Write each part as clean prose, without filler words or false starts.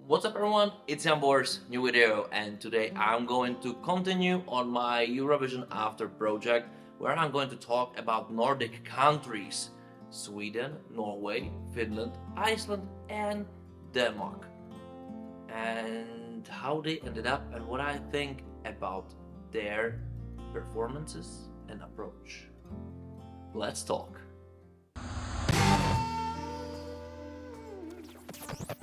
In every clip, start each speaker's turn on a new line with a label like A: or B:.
A: What's up everyone, it's Boris, new video, and today I'm going to continue on my Eurovision After project where I'm going to talk about Nordic countries: Sweden, Norway, Finland, Iceland and Denmark, and how they ended up and what I think about their performances and approach. Let's talk.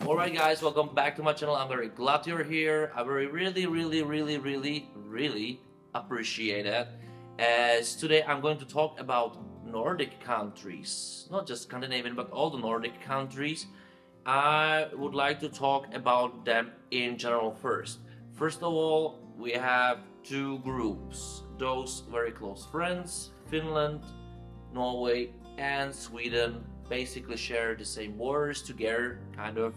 A: Alright guys, welcome back to my channel. I'm very glad you're here. I really appreciate it, as today I'm going to talk about Nordic countries, not just Scandinavian but all the Nordic countries. I would like to talk about them in general first. First of all, we have two groups, those very close friends. Finland, Norway and Sweden basically share the same borders together, kind of.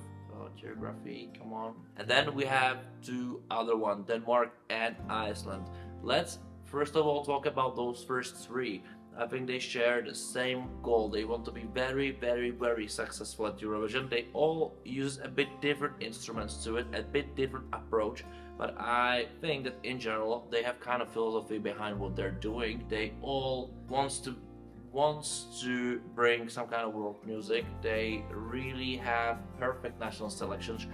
A: Geography, come on. And then we have two other ones, Denmark and Iceland. Let's first of all talk about those first three. I think they share the same goal. They want to be very successful at Eurovision. They all use a bit different instruments to it, a bit different approach, but I think that in general they have kind of philosophy behind what they're doing. They all wants to bring some kind of world music. They really have perfect national selections.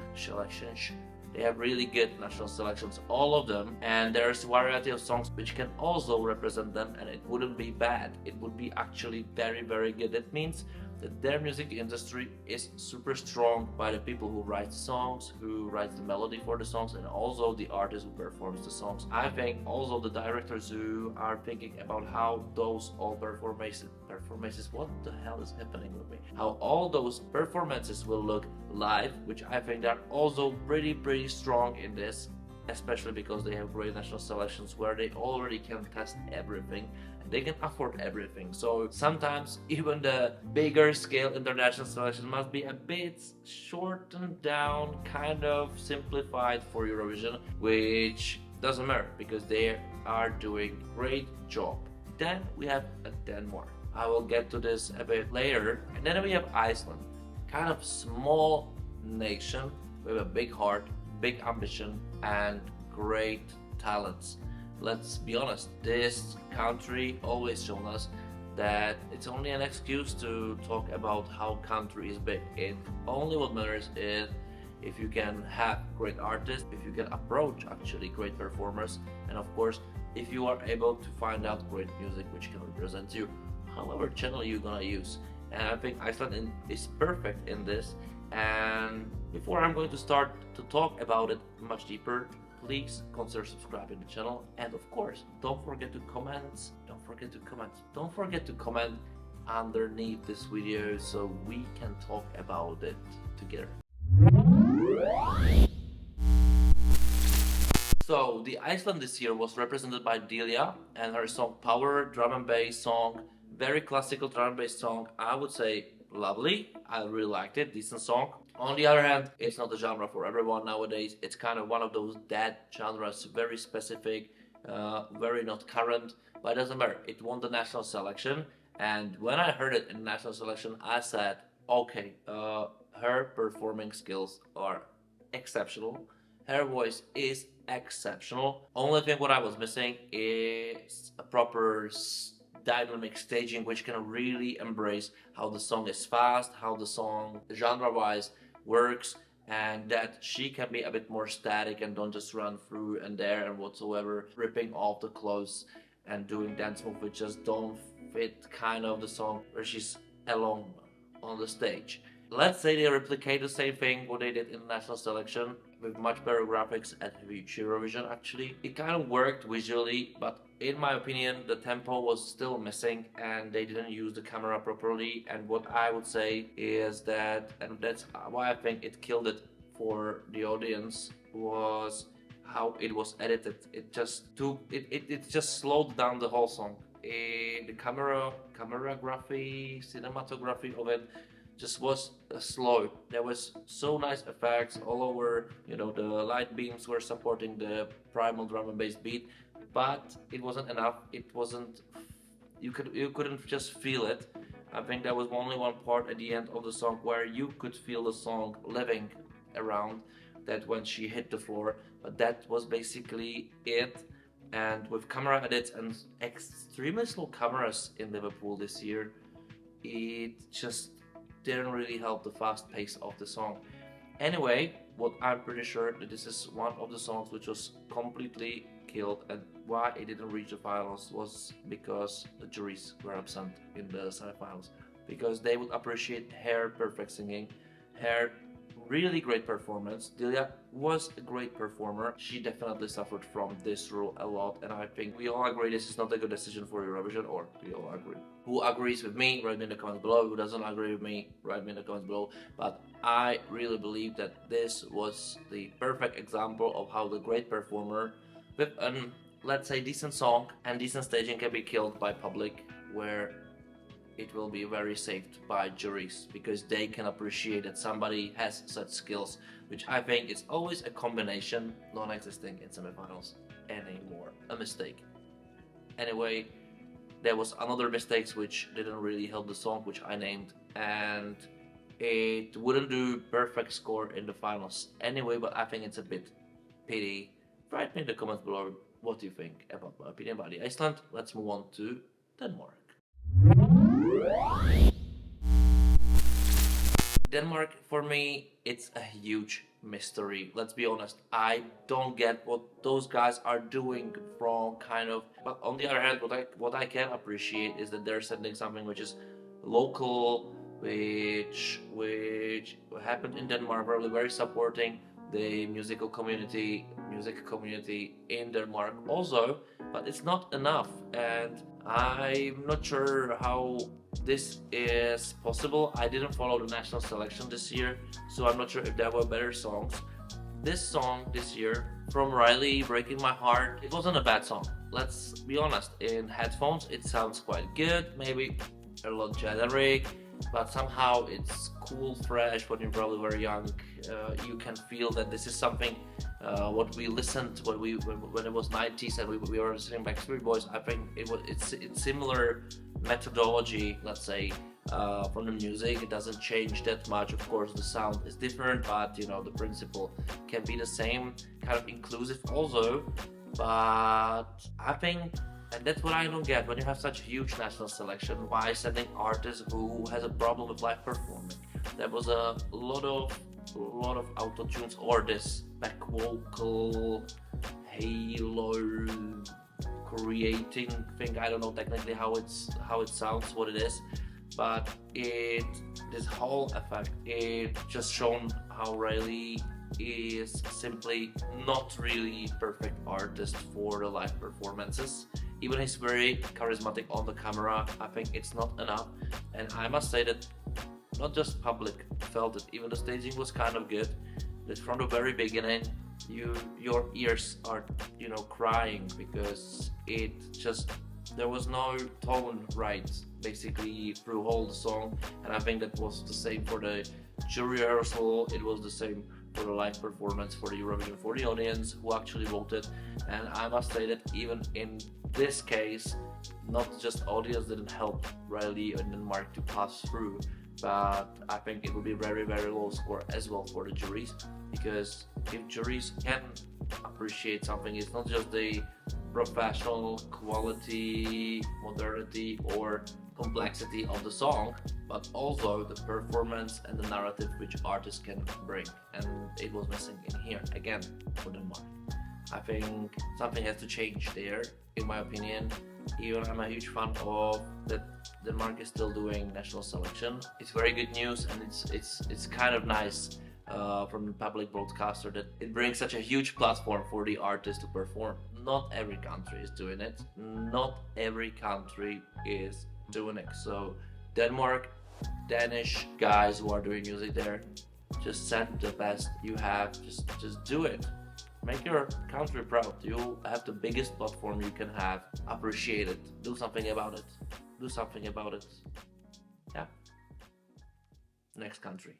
A: They have really good national selections, all of them, and there's a variety of songs which can also represent them, and it wouldn't be bad. It would be actually very good. That means that their music industry is super strong by the people who write songs, who writes the melody for the songs, and also the artist who performs the songs. I think also the directors who are thinking about how those all performances, what the hell is happening with me? How all those performances will look live, which I think they're also pretty strong in this, especially because they have great national selections where they already can test everything. They can afford everything, so sometimes even the bigger scale international selection must be a bit shortened down, kind of simplified for Eurovision, which doesn't matter because they are doing great job. Then we have Denmark. I will get to this a bit later. And then we have Iceland, kind of small nation with a big heart, big ambition and great talents. Let's be honest, this country always shown us that it's only an excuse to talk about how country is big. It only what matters is if you can have great artists, if you can approach actually great performers, and of course if you are able to find out great music which can represent you, however channel you're gonna use. And I think Iceland is perfect in this. And before I'm going to start to talk about it much deeper, please consider subscribing to the channel, and of course don't forget to comment underneath this video so we can talk about it together. So the Iceland this year was represented by Delia and her song Power, drum and bass song, very classical drum and bass song. I would say lovely. I really liked it, decent song. On the other hand, it's not a genre for everyone nowadays. It's kind of one of those dead genres, very specific, very not current, but it doesn't matter. It won the national selection, and when I heard it in the national selection, I said, okay, her performing skills are exceptional. Her voice is exceptional. Only thing what I was missing is a proper dynamic staging which can really embrace how the song is fast, how the song genre-wise works, and that she can be a bit more static and don't just run through and there and whatsoever, ripping off the clothes and doing dance moves which just don't fit kind of the song where she's alone on the stage. Let's say they replicate the same thing what they did in the national selection with much better graphics at Eurovision. Actually, it kind of worked visually, but in my opinion the tempo was still missing and they didn't use the camera properly. And what I would say is that, and that's why I think it killed it for the audience, was how it was edited. It just slowed down the whole song. The cinematography of it just was slow. There was so nice effects all over, you know, the light beams were supporting the primal drum and bass beat, but it wasn't enough. It wasn't, you couldn't just feel it. I think there was only one part at the end of the song where you could feel the song living around, that when she hit the floor, but that was basically it. And with camera edits and extremely slow cameras in Liverpool this year, it just didn't really help the fast pace of the song. Anyway, what I'm pretty sure that this is one of the songs which was completely killed, and why it didn't reach the finals was because the juries were absent in the semifinals, because they would appreciate her perfect singing, her really great performance. Delia was a great performer. She definitely suffered from this rule a lot, and I think we all agree this is not a good decision for Eurovision, or we all agree. Who agrees with me, write me in the comments below. Who doesn't agree with me, write me in the comments below. But I really believe that this was the perfect example of how the great performer with an, let's say, decent song and decent staging can be killed by public, where it will be very saved by juries, because they can appreciate that somebody has such skills, which I think is always a combination non-existing in semifinals anymore. A mistake. Anyway, there was another mistakes which didn't really help the song, which I named, and it wouldn't do perfect score in the finals anyway, but I think it's a bit pity. Write me in the comments below what do you think about my opinion about the Iceland. Let's move on to Denmark. Denmark, for me, it's a huge mystery. Let's be honest, I don't get what those guys are doing from kind of... But on the other hand, what I can appreciate is that they're sending something which is local, which happened in Denmark, probably very supporting the music community in Denmark also, but it's not enough, and I'm not sure how this is possible. I didn't follow the national selection this year, so I'm not sure if there were better songs. This song this year from Riley, Breaking My Heart, it wasn't a bad song. Let's be honest, in headphones it sounds quite good, maybe a lot generic, but somehow it's cool, fresh. When you're probably very young, you can feel that this is something what we listened when it was 90s and we were listening Backstreet Boys. I think it's similar methodology, let's say, from the music. It doesn't change that much. Of course, the sound is different, but you know, the principle can be the same, kind of inclusive also. But I think, and that's what I don't get, when you have such a huge national selection, why sending artists who has a problem with live performing? There was a lot of auto-tunes or this back vocal halo creating thing. I don't know technically how it sounds, what it is, but this whole effect, it just shown how Riley is simply not really perfect artist for the live performances. Even he's very charismatic on the camera, I think it's not enough. And I must say that not just public felt it, even the staging was kind of good. That from the very beginning, your ears are, you know, crying, because there was no tone right basically through whole the song. And I think that was the same for the jury rehearsal, it was the same for the live performance for the Eurovision, for the audience who actually voted. And I must say that even in this case, not just audience didn't help Riley and Denmark to pass through, but I think it would be very, very low score as well for the juries, because if juries can appreciate something, it's not just the professional quality, modernity or complexity of the song, but also the performance and the narrative which artists can bring, and it was missing in here again for Denmark. I think something has to change there, in my opinion. Even I'm a huge fan of that Denmark is still doing national selection. It's very good news, and it's kind of nice from the public broadcaster that it brings such a huge platform for the artist to perform. Not every country is doing it. Not every country is doing it. So Denmark, Danish guys who are doing music there, just send the best you have. Just do it. Make your country proud. You have the biggest platform you can have. Appreciate it. Do something about it. Do something about it. Yeah. Next country.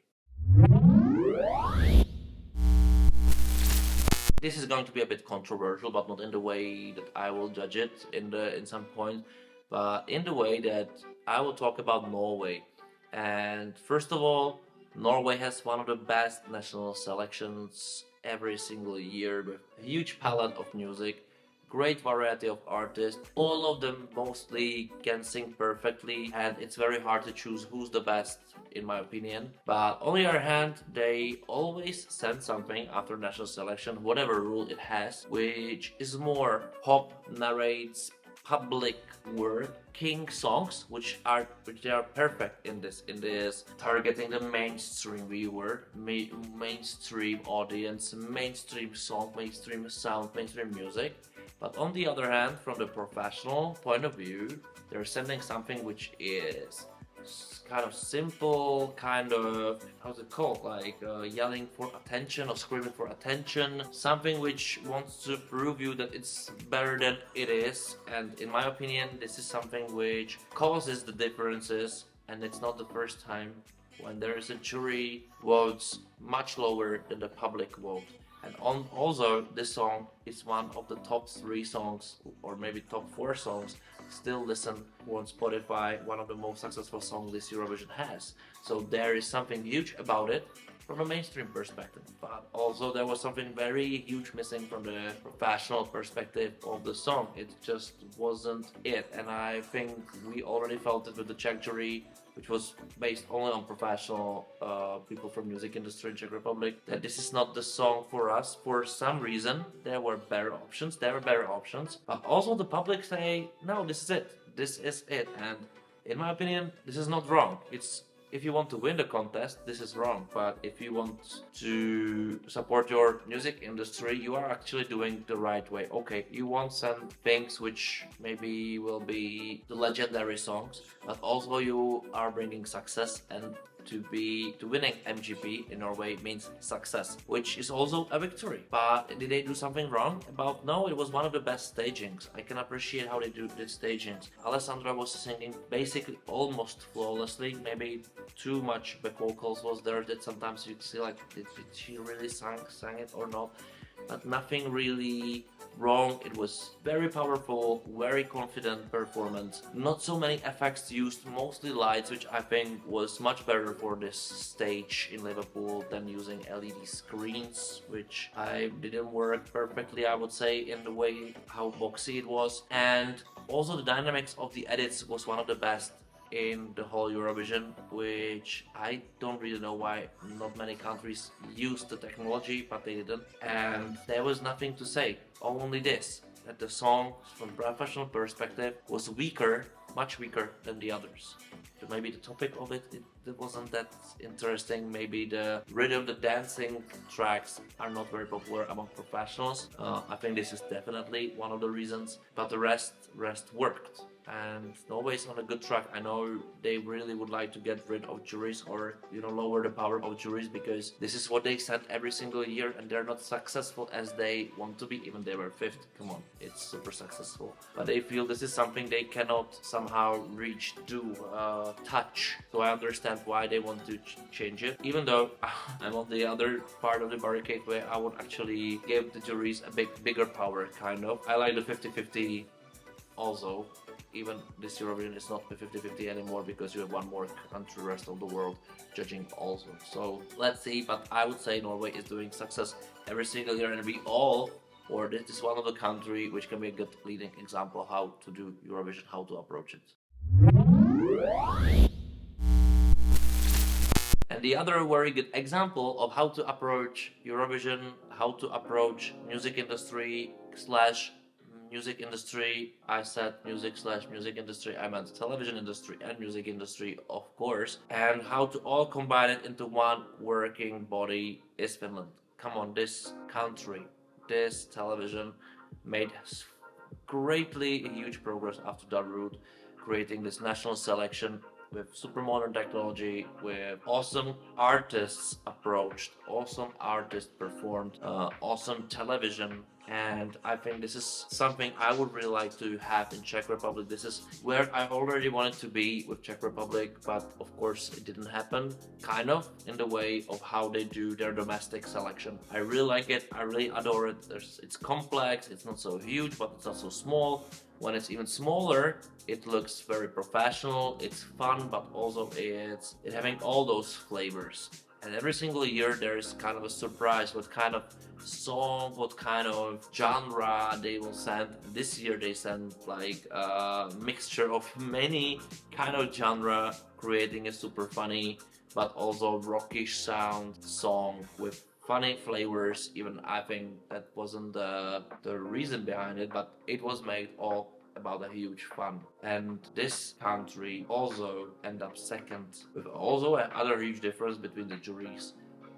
A: This is going to be a bit controversial, but not in the way that I will judge it in some point, but in the way that I will talk about Norway. And first of all, Norway has one of the best national selections every single year with a huge palette of music, great variety of artists. All of them mostly can sing perfectly, and it's very hard to choose who's the best in my opinion. But on the other hand, they always send something after national selection, whatever rule it has, which is more pop, narrates, public working songs, which they are perfect in this targeting the mainstream viewer, mainstream audience, mainstream song, mainstream sound, mainstream music. But on the other hand, from the professional point of view, they're sending something which is kind of simple, kind of, how's it called, like yelling for attention or screaming for attention, something which wants to prove you that it's better than it is. And in my opinion, this is something which causes the differences, and it's not the first time when there is a jury votes much lower than the public vote. And also, this song is one of the top 3 songs, or maybe top 4 songs, still listened on Spotify, one of the most successful songs this Eurovision has. So there is something huge about it from a mainstream perspective. But also there was something very huge missing from the professional perspective of the song. It just wasn't it. And I think we already felt it with the Czech jury, which was based only on professional people from music industry in Czech Republic, that this is not the song for us. For some reason, there were better options, but also the public say, no, this is it. And in my opinion, this is not wrong. If you want to win the contest, this is wrong. But if you want to support your music industry, you are actually doing the right way. Okay, you want some things which maybe will be the legendary songs, but also you are bringing success, and to winning MGP in Norway means success, which is also a victory. But did they do something wrong? No, it was one of the best stagings. I can appreciate how they do the stagings. Alessandra was singing basically almost flawlessly, maybe too much back vocals was there that sometimes you'd see like, did she really sang it or not? But nothing really wrong. It was very powerful, very confident performance. Not so many effects used, mostly lights, which I think was much better for this stage in Liverpool than using LED screens, which didn't work perfectly, I would say, in the way how boxy it was. And also the dynamics of the edits was one of the best in the whole Eurovision, which I don't really know why not many countries used the technology, but they didn't. And there was nothing to say, only this, that the song from professional perspective was weaker, much weaker than the others. But maybe the topic of it wasn't that interesting. Maybe the rhythm, the dancing tracks are not very popular among professionals. I think this is definitely one of the reasons, but the rest worked. And Norway's on a good track. I know they really would like to get rid of juries, or lower the power of juries, because this is what they send every single year, and they're not successful as they want to be. Even they were 5th, come on, it's super successful, but they feel this is something they cannot somehow reach, touch. So I understand why they want to change it, even though I'm on the other part of the barricade where I would actually give the juries a bigger power, kind of. I like the 50-50 also. Even this Eurovision is not the 50-50 anymore, because you have one more country, rest of the world, judging also. So let's see, but I would say Norway is doing success every single year, and this is one of the country which can be a good leading example how to do Eurovision, how to approach it. And the other very good example of how to approach Eurovision, how to approach music industry, I said music industry, I meant television industry and music industry, of course, and how to all combine it into one working body is Finland. Come on, this country, this television made greatly huge progress after that route, creating this national selection with super modern technology, with awesome artists approached, awesome artists performed, awesome television. And I think this is something I would really like to have in Czech Republic. This is where I already wanted to be with Czech Republic, but of course it didn't happen, kind of, in the way of how they do their domestic selection. I really like it, I really adore it. It's complex, it's not so huge, but it's not so small. When it's even smaller, it looks very professional, it's fun, but also it's having all those flavors. And every single year there is kind of a surprise what kind of song, what kind of genre they will send. This year they sent like a mixture of many kind of genre, creating a super funny but also rockish sound song with funny flavors. Even I think that wasn't the reason behind it, but it was made all about a huge fun. And this country also ended up second, with also another huge difference between the juries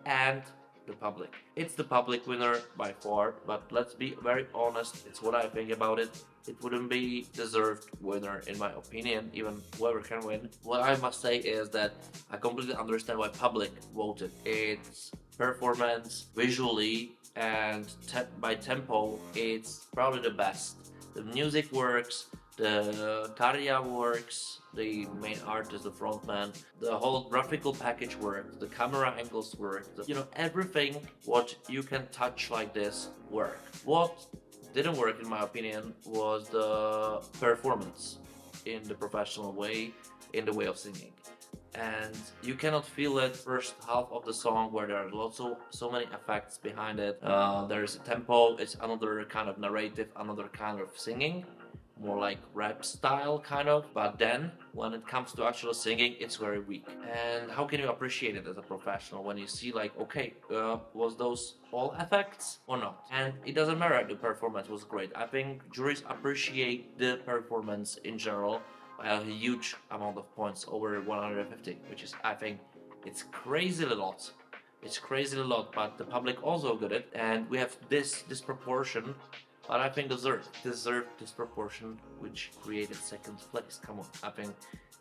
A: and the public. It's the public winner by far, but let's be very honest, it's what I think about it. It wouldn't be deserved winner in my opinion, even whoever can win. What I must say is that I completely understand why public voted. It's performance, visually, and by tempo, it's probably the best. The music works, the Karja works, the main artist, the frontman, the whole graphical package works, the camera angles work, everything what you can touch like this worked. What didn't work in my opinion was the performance in the professional way, in the way of singing. And you cannot feel it first half of the song where there are so many effects behind it. There's a tempo, it's another kind of narrative, another kind of singing, more like rap style kind of, but then when it comes to actual singing it's very weak. And how can you appreciate it as a professional when you see like, okay, was those all effects or not? And it doesn't matter, the performance was great. I think juries appreciate the performance in general by a huge amount of points, over 150, which is, I think, it's crazy a lot. It's crazy a lot, but the public also got it, and we have this disproportion, but I think deserved disproportion, which created second place. Come on, I think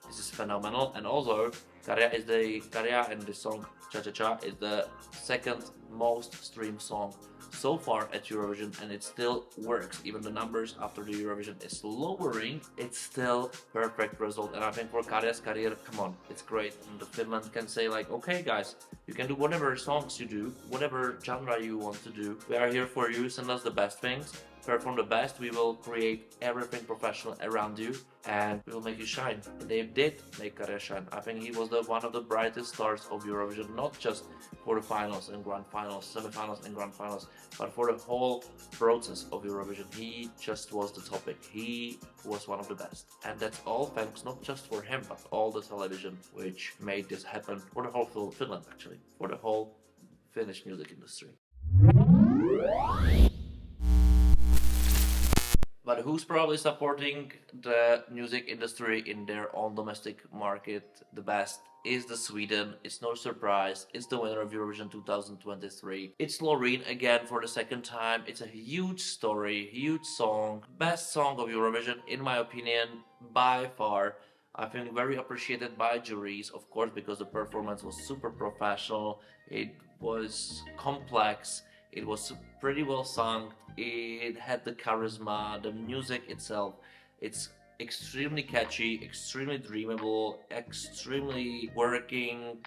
A: this is phenomenal. And also, Karja and the song Cha Cha Cha is the second most streamed song so far at Eurovision, and it still works. Even the numbers after the Eurovision is lowering, it's still perfect result. And I think for Karja's career, come on, it's great. And the Finland can say like, okay guys, you can do whatever songs you do, whatever genre you want to do. We are here for you, send us the best things. Perform the best, we will create everything professional around you and we will make you shine. And they did make Karja shine. I think he was one of the brightest stars of Eurovision, not just for the finals and grand finals, semi-finals and grand finals, but for the whole process of Eurovision. He just was the topic. He was one of the best. And that's all thanks not just for him, but all the television which made this happen for the whole Finland actually, for the whole Finnish music industry. But who's probably supporting the music industry in their own domestic market the best is the Sweden. It's no surprise. It's the winner of Eurovision 2023. It's Loreen again for the second time. It's a huge story, huge song. Best song of Eurovision in my opinion by far. I think very appreciated by juries, of course, because the performance was super professional. It was complex. It was pretty well sung. It had the charisma, the music itself. It's extremely catchy, extremely dreamable, extremely working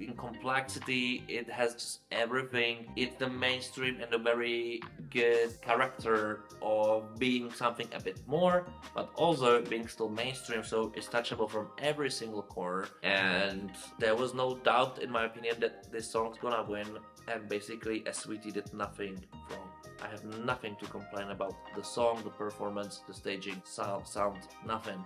A: in complexity. It has just everything. It's the mainstream and a very good character of being something a bit more, but also being still mainstream, so it's touchable from every single corner. And there was no doubt in my opinion that this song's gonna win, and basically Sweetie did nothing wrong. I have nothing to complain about the song, the performance, the staging, sound, nothing.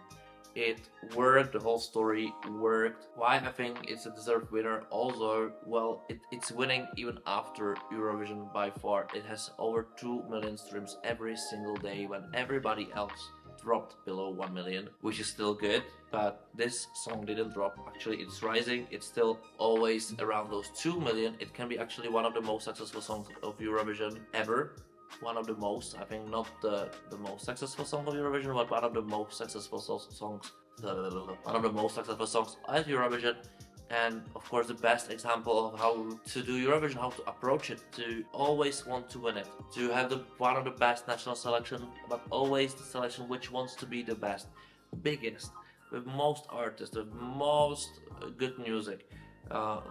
A: It worked, the whole story worked. Why I think it's a deserved winner also, well, it's winning even after Eurovision by far. It has over 2 million streams every single day when everybody else dropped below 1 million, which is still good, but this song didn't drop. Actually, it's rising. It's still always around those 2 million. It can be actually one of the most successful songs of Eurovision ever. One of the most, I think not the most successful song of Eurovision, but one of the most successful songs at Eurovision. And of course the best example of how to do Eurovision, how to approach it, to always want to win it, to have one of the best national selection, but always the selection which wants to be the best, biggest, with most artists, with most good music,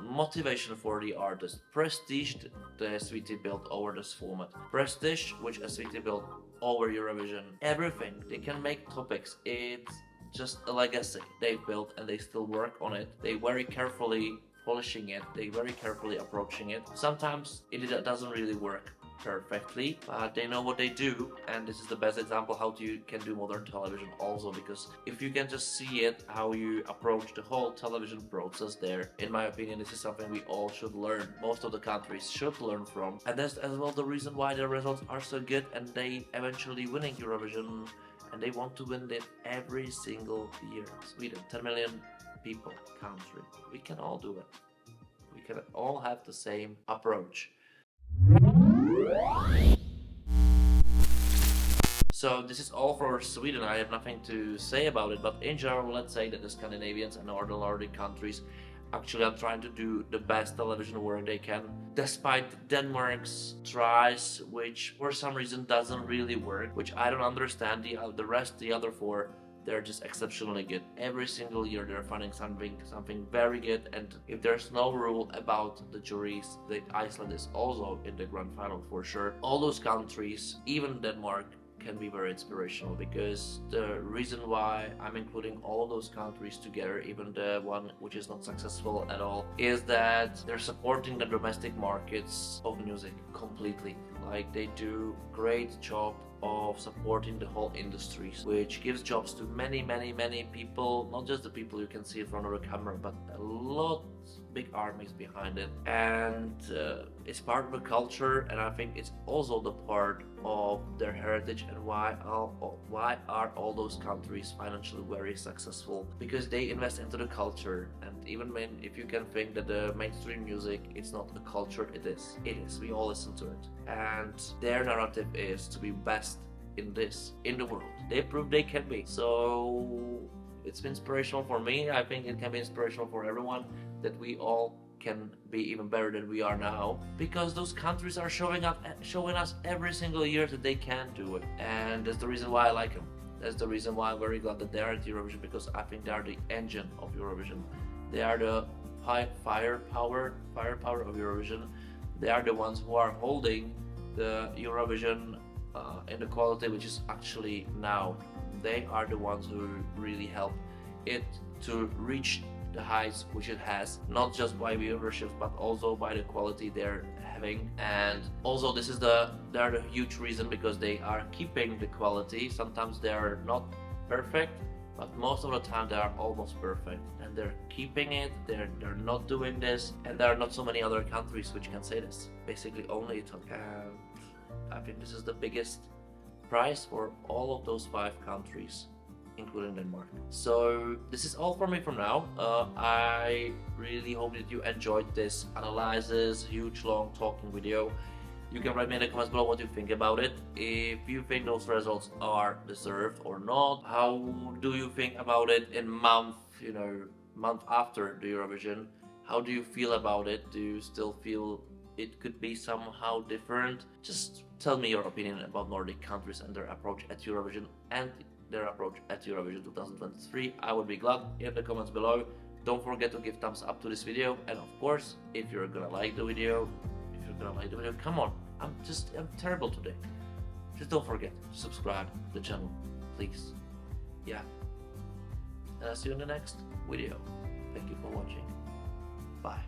A: motivation for the artist, prestige the Sweetie built over this format, prestige which Sweetie built over Eurovision, everything. They can make topics. It's just a legacy they built and they still work on it. They very carefully polishing it, they very carefully approaching it. Sometimes it doesn't really work perfectly, but they know what they do, and this is the best example how you can do modern television also, because if you can just see it, how you approach the whole television process there, in my opinion, this is something we all should learn. Most of the countries should learn from, and that's as well the reason why their results are so good and they eventually winning Eurovision, and they want to win it every single year. Sweden, 10 million people country, we can all do it. We can all have the same approach. So this is all for Sweden. I have nothing to say about it, but in general, let's say that the Scandinavians and other Nordic countries actually are trying to do the best television work they can, despite Denmark's tries, which for some reason doesn't really work, which I don't understand. The other four, they're just exceptionally good. Every single year they're finding something very good, and if there's no rule about the juries, that Iceland is also in the grand final for sure. All those countries, even Denmark, can be very inspirational, because the reason why I'm including all those countries together, even the one which is not successful at all, is that they're supporting the domestic markets of music completely. Like, they do great job of supporting the whole industries, which gives jobs to many people, not just the people you can see in front of the camera, but a lot big armies behind it, and it's part of the culture, and I think it's also the part of their heritage, and why are all those countries financially very successful, because they invest into the culture. And even if you can think that the mainstream music, it's not a culture, it is, we all listen to it, and their narrative is to be best in this, in the world. They prove they can be, so it's been inspirational for me. I think it can be inspirational for everyone, that we all can be even better than we are now, because those countries are showing us every single year that they can do it, and that's the reason why I like them. That's the reason why I'm very glad that they are at Eurovision, because I think they are the engine of Eurovision. They are the firepower of Eurovision. They are the ones who are holding the Eurovision in the quality which is actually now. They are the ones who really help it to reach the heights which it has, not just by viewership but also by the quality they're having. And also they're the huge reason, because they are keeping the quality. Sometimes they're not perfect, but most of the time they are almost perfect, and they're keeping it. They're not doing this, and there are not so many other countries which can say this, basically only Italy. And I think this is the biggest prize for all of those 5 countries, including Denmark. So this is all for me for now. I really hope that you enjoyed this analysis, huge long talking video. You can write me in the comments below what you think about it. If you think those results are deserved or not. How do you think about it in month after the Eurovision? How do you feel about it? Do you still feel it could be somehow different? Just tell me your opinion about Nordic countries and their approach at Eurovision and their approach at Eurovision 2023. I would be glad in the comments below. Don't forget to give thumbs up to this video, and of course, if you're gonna like the video, come on, I'm terrible today. Just don't forget to subscribe to the channel, please. Yeah, and I'll see you in the next video. Thank you for watching. Bye.